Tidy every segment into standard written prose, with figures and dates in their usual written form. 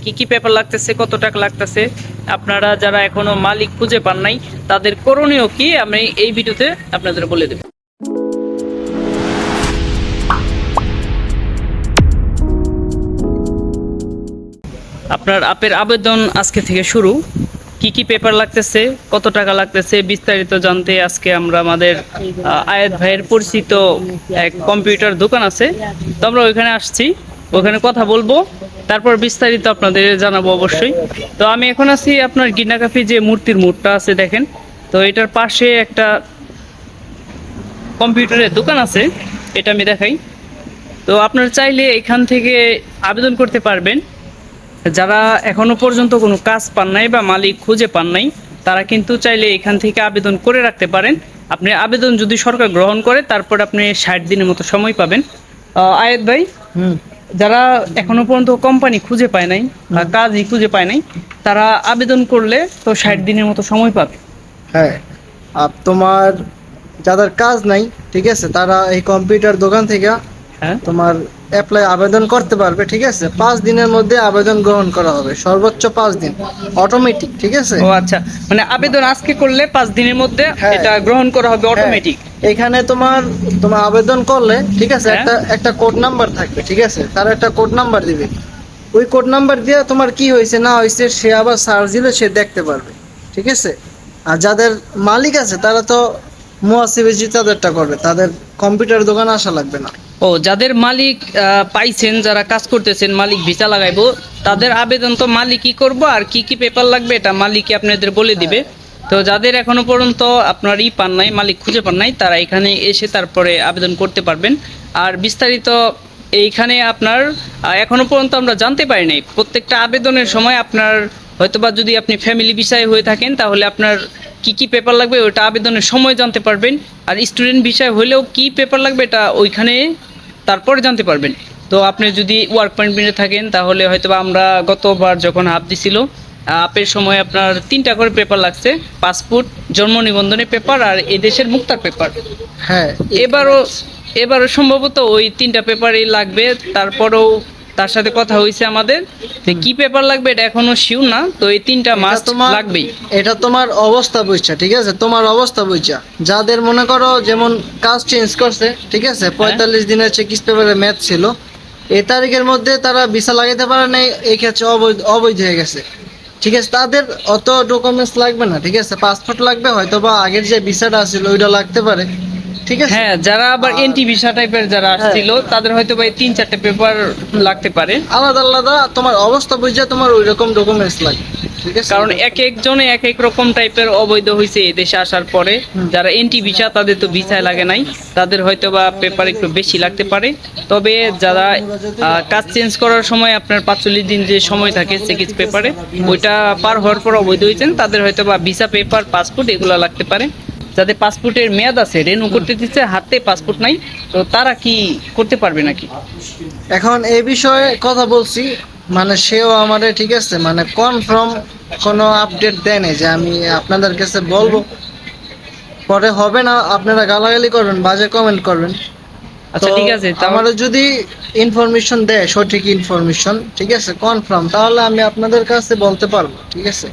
কি কি পেপার লাগতেছে, কত টাকা লাগতেছে, আপনারা যারা এখনো মালিক খুঁজে পান নাই তাদের করণীয় কি আমি এই ভিডিওতে আপনাদের বলে দেব। আপনার আপের আবেদন আজকে থেকে শুরু। কি কি পেপার লাগতেছে, কত টাকা লাগতেছে বিস্তারিত জানতে আজকে আমরা আমাদের আয়াত ভাইয়ের পরিচিত এক কম্পিউটার দোকান আছে, তো আমরা ওইখানে আসছি, ওখানে কথা বলবো, তারপর বিস্তারিত আপনাদের জানাবো অবশ্যই। তো আমি এখন আছি আপনার গিনাকাফি যে মূর্তির মুড়টা আছে দেখেন, তো এটার পাশে একটা কম্পিউটারের দোকান আছে, এটা আমি দেখাই। তো আপনারা চাইলে এখান থেকে আবেদন করতে পারবেন। যারা এখনো পর্যন্ত কোনো কাজ পান নাই বা মালিক খুঁজে পান নাই তারা কিন্তু চাইলে এখান থেকে আবেদন করে রাখতে পারেন। আপনি আবেদন যদি সরকার গ্রহণ করে তারপর আপনি 60 দিনের মতো সময় পাবেন। আয়াত ভাই, যারা এখনো পর্যন্ত কোম্পানি খুঁজে পায় নাই বা কাজই খুঁজে পায় নাই তারা আবেদন করলে তো 60 দিনের মতো সময় পাবে। হ্যাঁ, তোমার যাদের কাজ নাই, ঠিক আছে, তারা এই কম্পিউটার দোকান থেকে হ্যাঁ, তোমার আবেদন করতে পারবে। ঠিক আছে, 5 দিনের মধ্যে আবেদন গ্রহণ করা হবে, সর্বোচ্চ 5 দিন, অটোমেটিক। ঠিক আছে। ও আচ্ছা, মানে আবেদন আজকে করলে 5 দিনের মধ্যে হ্যাঁ, এটা গ্রহণ করা হবে হ্যাঁ, অটোমেটিক। এখানে তোমার তোমার আবেদন করলে, ঠিক আছে, হ্যাঁ। একটা একটা কোড নাম্বার থাকবে। ঠিক আছে, তার একটা কোড নাম্বার দিবে। ওই কোড নাম্বার দিয়ে তোমার কি হয়েছে না হয়েছে সে আবার সার্চ দিলে সে দেখতে পারবে। ঠিক আছে। আর যাদের মালিক আছে তারা তো মুয়াসিবেজি তাদেরটা করবে, তাদের কম্পিউটার দোকানে আসা লাগবে না। ও, যাদের মালিক পাইছেন, যারা কাজ করতেছেন, মালিক ভিসা লাগাইবো, তাদের আবেদন তো মালিকই করব, আর কি কি পেপার লাগবে এটা মালিকই আপনাদের বলে দিবে। তো যাদের এখনো পর্যন্ত আপনার পান নাই, মালিক খুঁজে পান নাই, তারা এখানে এসে তারপরে আবেদন করতে পারবেন। আর বিস্তারিত এইখানে আপনার এখনো পর্যন্ত আমরা জানতে পারি নাই, প্রত্যেকটা আবেদনের সময় আপনার হয়তোবা যদি আপনি ফ্যামিলি ভিসায় হয়ে থাকেন তাহলে আপনার কি কি পেপার লাগবে ওটা আবেদনের সময় জানতে পারবেন। আর স্টুডেন্ট বিষয় হলেও কি পেপার লাগবে এটা ওইখানে তারপরে জানতে পারবেন। তো আপনি যদি ওয়ার্ক পারমিটে থাকেন তাহলে হয়তোবা আমরা গতবার যখন হাত দিছিল আপের সময় আপনার 3টা করে পেপার লাগছে, পাসপোর্ট, জন্ম নিবন্ধনের পেপার আর এদেশের মুক্তার পেপার। হ্যাঁ, এবারও সম্ভবত ওই 3টা পেপারই লাগবে। তারপরেও তার সাথে কথা হয়েছে আমাদের যে কি পেপার লাগবে এটা এখনো শিওর না, তো এই 3টা মাস্ট লাগবেই। এটা তোমার অবস্থা বুঝছা। ঠিক আছে, তোমার অবস্থা বুঝছা। যাদের মনে করো যেমন কাজ চেঞ্জ করছে, ঠিক আছে, 45 দিনের চেকিস পেপারে ম্যাচ ছিল, এই তারিখের মধ্যে তারা ভিসা লাগাইতে পারে নাই, এই ক্ষেত্রে অবৈধ হয়ে গেছে। ঠিক আছে, তাদের অত ডকুমেন্টস লাগবে না। ঠিক আছে, পাসপোর্ট লাগবে, হয়তো বা আগের যে ভিসাটা ছিল ওইটা লাগতে পারে। ঠিক আছে। হ্যাঁ, যারা আবার এনটি ভিসা টাইপের যারা আসছিল তাদের হয়তো ভাই 3-4টে পেপার লাগতে পারে। আলাদা আলাদা তোমার অবস্থা বুঝা তোমার ওই রকম ডকুমেন্টস লাগবে। ঠিক আছে, কারণ এক একজনে এক এক রকম টাইপের অবৈধ হয়েছে এই দেশে আসার পরে। যারা এনটি ভিসা তাদের তো ভিসায় লাগে নাই, তাদের হয়তো বা পেপার একটু বেশি লাগতে পারে। তবে যারা কাজ চেঞ্জ করার সময় আপনার 45 দিন যে সময় থাকে চেকিস পেপারে, ওইটা পার হওয়ার পর অবৈধ হয়েছেন তাদের হয়তো বা ভিসা পেপার, পাসপোর্ট এগুলো লাগতে পারে। যাদের পাসপোর্টের মেয়াদ আছে, রেনু করতে দিচ্ছে, হাতে পাসপোর্ট নাই, তো তারা কি করতে পারবে নাকি? এখন এই বিষয়ে কথা বলছি, মানে সেও আমারে, ঠিক আছে, মানে কনফার্ম কোনো আপডেট দেয় নাই যে আমি আপনাদের কাছে বলবো। পরে হবে না, আপনারা গালাগালি করবেন, বাজে কমেন্ট করবেন। আচ্ছা, ঠিক আছে, আমারও যদি ইনফরমেশন দেয়, সঠিক ইনফরমেশন, ঠিক আছে, কনফার্ম, তাহলে আমি আপনাদের কাছে বলতে পারবো। ঠিক আছে।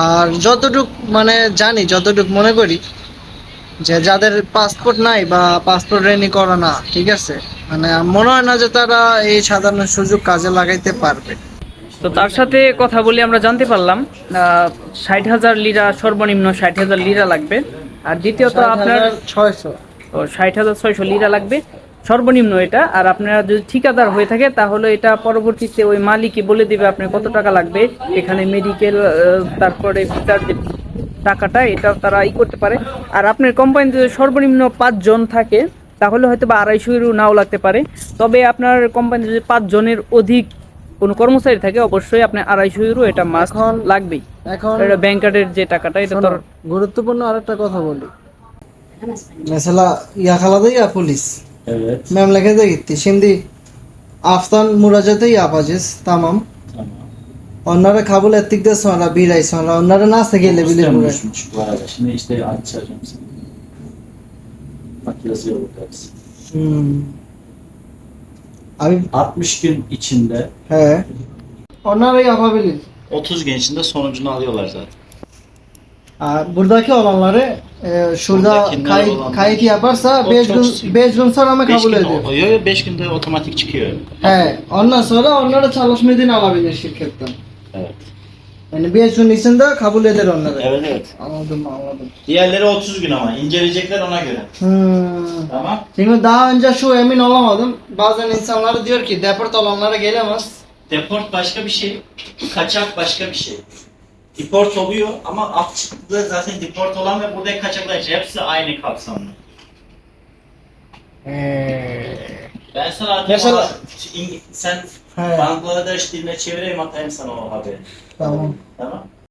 আর যতটুক মানে জানি, যতটুক মনে করি, যে যাদের পাসপোর্ট নাই বা পাসপোর্ট রেনি করা না, ঠিক আছে, মানে মনে হয় না যে তারা এই সাধারণ সুযোগ কাজে লাগাইতে পারবে। তো তার সাথে কথা বলে আমরা জানতে পারলাম 60,000 লিরা, সর্বনিম্ন 60,000 লিরা লাগবে। আর দ্বিতীয়ত আপনার 600। 60,600 লিরা লাগবে সর্বনিম্ন এটা। আর আপনারা যদি ঠিকাদার হয়ে থাকে তাহলে এটা পরবর্তীতে ওই মালিকই বলে দিবে আপনার কত টাকা লাগবে। এখানে মেডিকেল, তারপরে ভিসার যে টাকাটা এটা তারা করতে পারে। আর আপনার কোম্পানিতে যদি সর্বনিম্ন 5 জন থাকে তাহলে হয়তো বা 250 ইউরো নাও লাগতে পারে। তবে আপনার কোম্পানিতে যদি 5 জনের অধিক কোনো কর্মচারী থাকে অবশ্যই আপনার 250 ইউরো এটা মাস্ট লাগবেই। এখন এটা ব্যাংক কার্ডের যে টাকাটা এটা তো গুরুত্বপূর্ণ আরেকটা কথা বলি। Mesela yakaladı ya polis. Evet. Memlekete gitti. Şimdi aftan müracaatı yapacağız. Tamam. Tamam. Onları kabul ettikten sonra bir ay sonra onları nasıl gelebilir buraya? Dostum bu arada. Şimdi işte açacağım sana. Bak yazıyor burada hepsi. Hmm. Abi 60 gün içinde he. Onları yapabilir. 30 gün içinde sonucunu alıyorlar zaten. Buradaki olanları şurada Buradakiler olanlar- kayıt yaparsa O 5 çok gün sık. 5 gün sonra mı 5 kabul gün, ediyor? 5 günde otomatik çıkıyor. He. Ondan sonra onları çalışma izni alabilir şirketten. Evet. Yani 5 gün içinde kabul eder onları. Evet. Anladım. Diğerleri 30 gün ama inceleyecekler ona göre. Tamam. Şimdi daha önce şu emin olamadım. Bazen insanları diyor ki deport olanlara gelemez. Deport başka bir şey, kaçak başka bir şey. Deport oluyor ama af çıktığı zaten deport olan ve buradaki kaçaklar hepsi aynı kapsamlı. Ben sana atayım Mesela- ama sen He. Bangladeş diline çevireyim atayım sana o haberi. Tamam. Tamam.